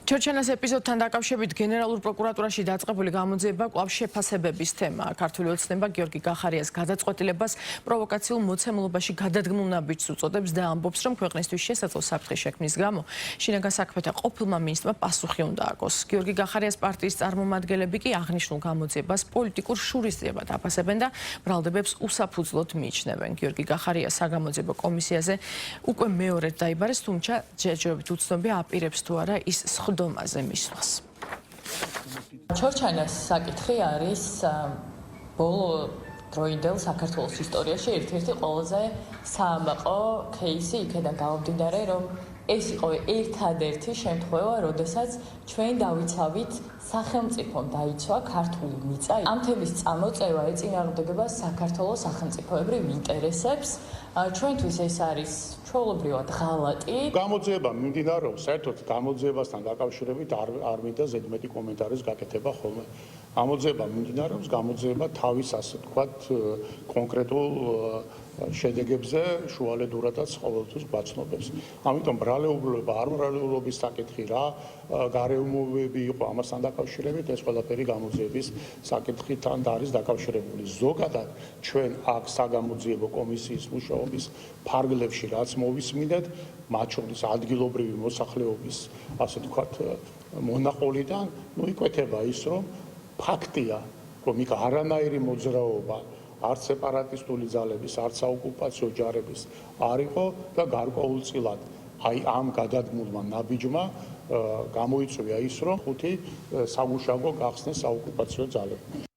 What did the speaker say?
ჩორჩენას ეპიზოდთან დაკავშირებით გენერალურ პროკურატურაში დაწყებული გამოძიება კვლავ შეფასებების თემაა. ქართული ოცნება გიორგი გახარიას გადაწყვეტილებას პროვოკაციულ მოცემულობაში გადადგმულ ნაბიჯს უწოდებს და ამბობს, რომ ქვეყნისთვის შესაძლო საფრთხის შექმნის გამო შინაგან საქმეთა ყოფილმა მინისტრმა პასუხი უნდა აკოს. გიორგი გახარიას პარტიის წარმომადგენლები კი აღნიშნულ გამოძიებას პოლიტიკურ შურისძიებად აფასებენ და ბრალდებებს უსაფუძვლოდ მიიჩნევენ. გიორგი გახარია საგამოძიებო კომისიაზე უკვე მეორედ დაიბარეს, თუმცა ჯერჯერობით უცნობია აპირებს თუ არა ის ხდომაზე მისვლას. ჩორჩენას საკითხი არის ბოლო დროინდელ საქართველოს ისტორიაში ერთ-ერთი ყველაზე საამაყო кейსი იქიდან გამომდინარე, რომ ეს იყო ერთადერთი შემთხვევა, როდესაც ჩვენ დავიცავით სახელმწიფომ დაიცვა ქართული მიწა. ამ თემის წამოწევა ეწინააღმდეგება საქართველოს სახელმწიფოებრივ ინტერესებს. ჩვენთვის ეს არის ჩვეულებრივად ღალატი. გამოძიება მიმდინარეობს, საერთოდ გამოძიებასთან დაკავშირებით არ მინდა ზედმეტი კომენტარის გაკეთება ხოლმე. გამოძიება მიმდინარეობს, გამოძიება თავის ასე ვთქვათ კონკრეტულ შედეგებზე შუალედურადაც ყოველთვის გვაცნობებს. ამიტომ ბრალეულობა, არ ბრალეულობის საკითხი რა, გარეუბნები იყო ამასთან დაკავშირებით, ეს ყველაფერი გამოძიების საკითხთან არის დაკავშირებული. ზოგადად ჩვენ აქ საგამოძიებო კომისიის მუშაობის ფარგლებში რაც მოვისმინეთ, მათ შორის ადგილობრივი მოსახლეობის ასე ვთქვათ მონაყოლიდან, იკვეთება ის, რომ ფაქტია, რომ იქ არანაირი მოძრაობა არც სეპარატისტული ძალების, არც საოკუპაციო ჯარების არ იყო და გარკვეულწილად აი ამ გადადგმულმა ნაბიჯმა გამოიწვია ის, რომ 5 საგუშაგო გახსნეს საოკუპაციო ძალები.